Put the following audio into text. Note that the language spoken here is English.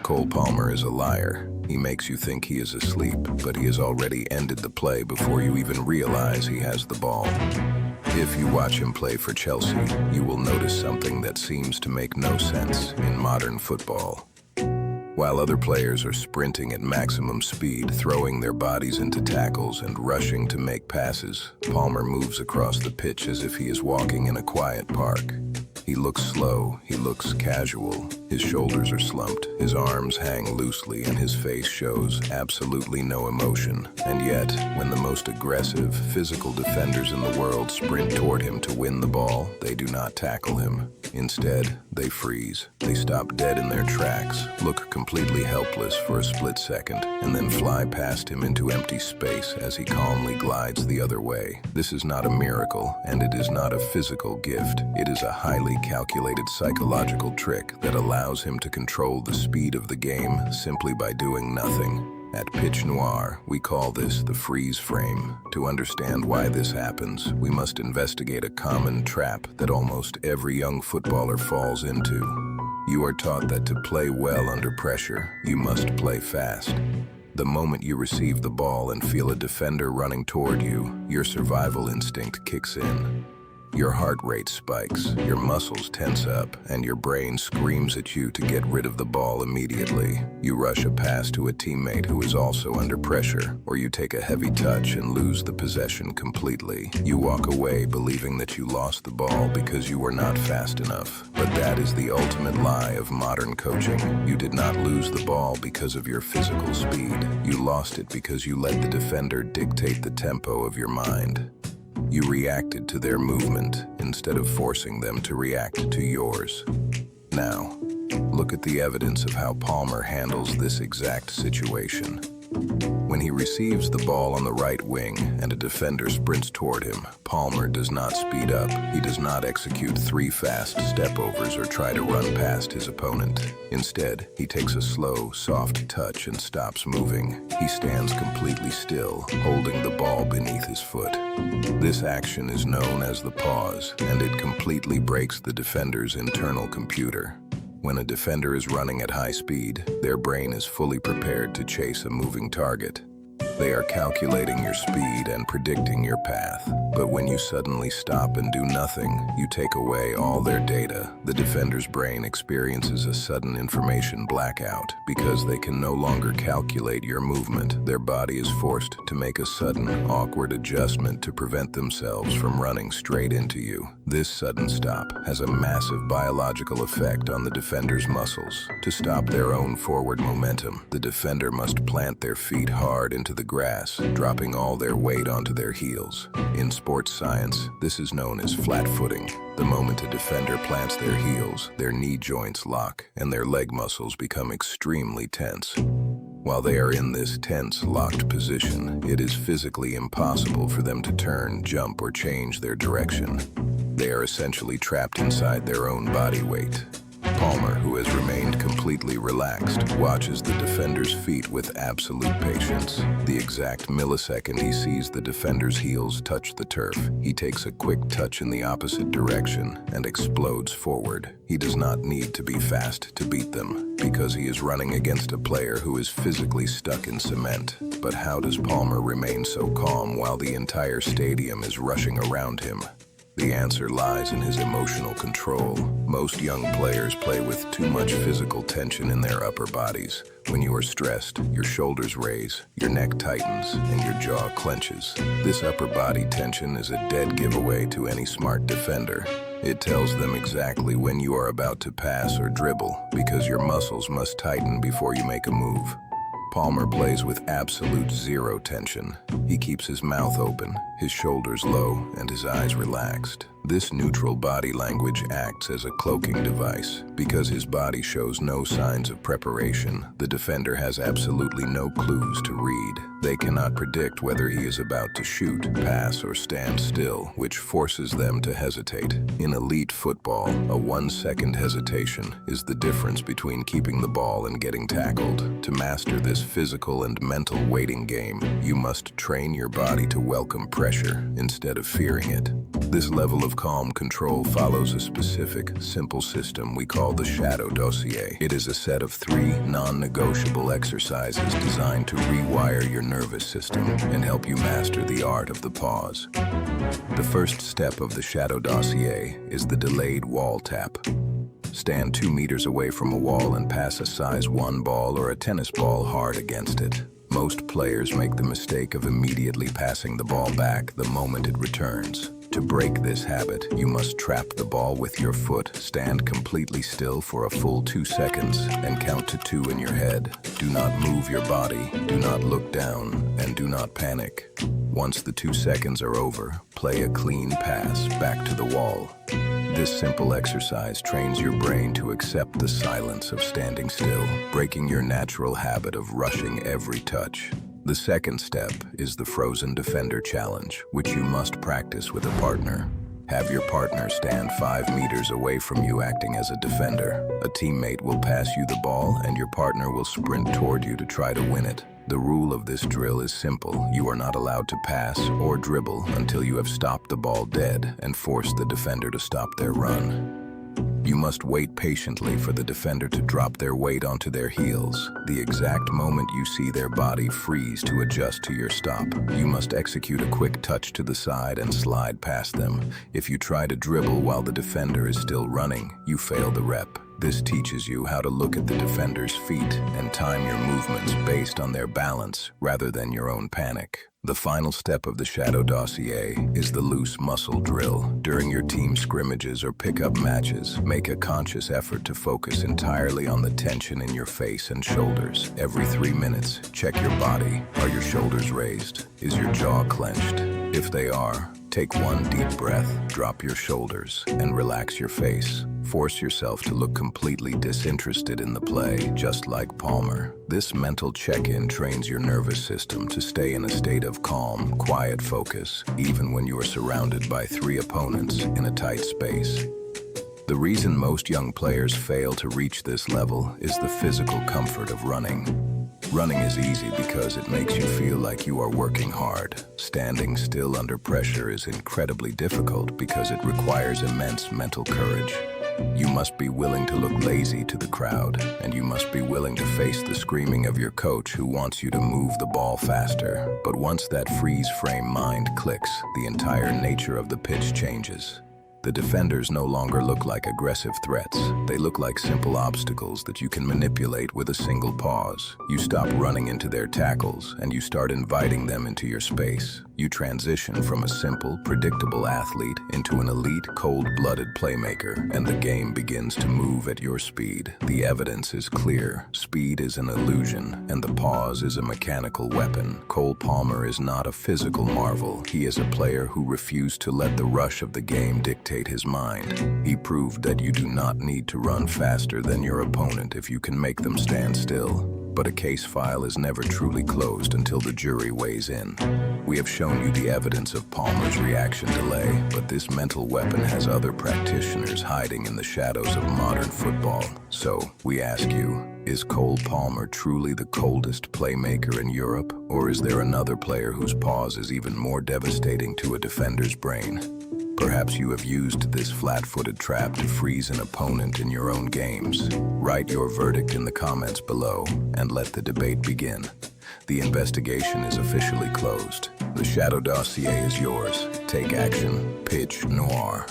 Cole Palmer is a liar. He makes you think he is asleep, but he has already ended the play before you even realize he has the ball. If you watch him play for Chelsea, you will notice something that seems to make no sense in modern football. While other players are sprinting at maximum speed, throwing their bodies into tackles and rushing to make passes, Palmer moves across the pitch as if he is walking in a quiet park. He looks slow, he looks casual. His shoulders are slumped, his arms hang loosely, and his face shows absolutely no emotion. And yet, when the most aggressive, physical defenders in the world sprint toward him to win the ball, they do not tackle him. Instead, they freeze. They stop dead in their tracks, look completely helpless for a split second, and then fly past him into empty space as he calmly glides the other way. This is not a miracle, and it is not a physical gift. It is a highly calculated psychological trick that allows him to control the speed of the game simply by doing nothing. At Pitch Noir, we call this the freeze frame. To understand why this happens, we must investigate a common trap that almost every young footballer falls into. You are taught that to play well under pressure, you must play fast. The moment you receive the ball and feel a defender running toward you, your survival instinct kicks in. Your heart rate spikes, your muscles tense up, and your brain screams at you to get rid of the ball immediately. You rush a pass to a teammate who is also under pressure, or you take a heavy touch and lose the possession completely. You walk away believing that you lost the ball because you were not fast enough. But that is the ultimate lie of modern coaching. You did not lose the ball because of your physical speed. You lost it because you let the defender dictate the tempo of your mind. You reacted to their movement instead of forcing them to react to yours. Now, look at the evidence of how Palmer handles this exact situation. When he receives the ball on the right wing and a defender sprints toward him, Palmer does not speed up. He does not execute 3 fast step-overs or try to run past his opponent. Instead, he takes a slow, soft touch and stops moving. He stands completely still, holding the ball beneath his foot. This action is known as the pause, and it completely breaks the defender's internal computer. When a defender is running at high speed, their brain is fully prepared to chase a moving target. They are calculating your speed and predicting your path. But when you suddenly stop and do nothing, you take away all their data. The defender's brain experiences a sudden information blackout. Because they can no longer calculate your movement, their body is forced to make a sudden, awkward adjustment to prevent themselves from running straight into you. This sudden stop has a massive biological effect on the defender's muscles. To stop their own forward momentum, the defender must plant their feet hard into the grass, dropping all their weight onto their heels. In sports science, this is known as flat footing. The moment a defender plants their heels, their knee joints lock and their leg muscles become extremely tense. While they are in this tense, locked position, it is physically impossible for them to turn, jump, or change their direction. They are essentially trapped inside their own body weight. Palmer, who has remained completely relaxed, watches the defender's feet with absolute patience. The exact millisecond he sees the defender's heels touch the turf, he takes a quick touch in the opposite direction and explodes forward. He does not need to be fast to beat them, because he is running against a player who is physically stuck in cement. But how does Palmer remain so calm while the entire stadium is rushing around him? The answer lies in his emotional control. Most young players play with too much physical tension in their upper bodies. When you are stressed, your shoulders raise, your neck tightens, and your jaw clenches. This upper body tension is a dead giveaway to any smart defender. It tells them exactly when you are about to pass or dribble, because your muscles must tighten before you make a move. Palmer plays with absolute zero tension. He keeps his mouth open, his shoulders low, and his eyes relaxed. This neutral body language acts as a cloaking device. Because his body shows no signs of preparation, the defender has absolutely no clues to read. They cannot predict whether he is about to shoot, pass, or stand still, which forces them to hesitate. In elite football, a 1-second hesitation is the difference between keeping the ball and getting tackled. To master this physical and mental waiting game, you must train your body to welcome pressure instead of fearing it. This level of calm control follows a specific, simple system we call the Shadow Dossier. It is a set of 3 non-negotiable exercises designed to rewire your nervous system and help you master the art of the pause. The first step of the Shadow Dossier is the delayed wall tap. Stand 2 meters away from a wall and pass a size 1 ball or a tennis ball hard against it. Most players make the mistake of immediately passing the ball back the moment it returns. To break this habit, you must trap the ball with your foot, stand completely still for a full 2 seconds, and count to 2 in your head. Do not move your body, do not look down, and do not panic. Once the 2 seconds are over, play a clean pass back to the wall. This simple exercise trains your brain to accept the silence of standing still, breaking your natural habit of rushing every touch. The second step is the Frozen Defender Challenge, which you must practice with a partner. Have your partner stand 5 meters away from you acting as a defender. A teammate will pass you the ball and your partner will sprint toward you to try to win it. The rule of this drill is simple. You are not allowed to pass or dribble until you have stopped the ball dead and forced the defender to stop their run. You must wait patiently for the defender to drop their weight onto their heels. The exact moment you see their body freeze to adjust to your stop, you must execute a quick touch to the side and slide past them. If you try to dribble while the defender is still running, you fail the rep. This teaches you how to look at the defender's feet and time your movements based on their balance rather than your own panic. The final step of the Shadow Dossier is the loose muscle drill. During your team scrimmages or pickup matches, make a conscious effort to focus entirely on the tension in your face and shoulders. Every 3 minutes, check your body. Are your shoulders raised? Is your jaw clenched? If they are, take 1 deep breath, drop your shoulders, and relax your face. Force yourself to look completely disinterested in the play, just like Palmer. This mental check-in trains your nervous system to stay in a state of calm, quiet focus, even when you are surrounded by 3 opponents in a tight space. The reason most young players fail to reach this level is the physical comfort of running. Running is easy because it makes you feel like you are working hard. Standing still under pressure is incredibly difficult because it requires immense mental courage. You must be willing to look lazy to the crowd, and you must be willing to face the screaming of your coach who wants you to move the ball faster. But once that freeze-frame mind clicks, the entire nature of the pitch changes. The defenders no longer look like aggressive threats. They look like simple obstacles that you can manipulate with a single pause. You stop running into their tackles, and you start inviting them into your space. You transition from a simple, predictable athlete into an elite, cold-blooded playmaker, and the game begins to move at your speed. The evidence is clear. Speed is an illusion, and the pause is a mechanical weapon. Cole Palmer is not a physical marvel. He is a player who refused to let the rush of the game dictate his mind. He proved that you do not need to run faster than your opponent if you can make them stand still. But a case file is never truly closed until the jury weighs in. We have shown you the evidence of Palmer's reaction delay, but this mental weapon has other practitioners hiding in the shadows of modern football. So, we ask you, is Cole Palmer truly the coldest playmaker in Europe, or is there another player whose pause is even more devastating to a defender's brain? Perhaps you have used this flat-footed trap to freeze an opponent in your own games. Write your verdict in the comments below and let the debate begin. The investigation is officially closed. The Shadow Dossier is yours. Take action. Pitch Noir.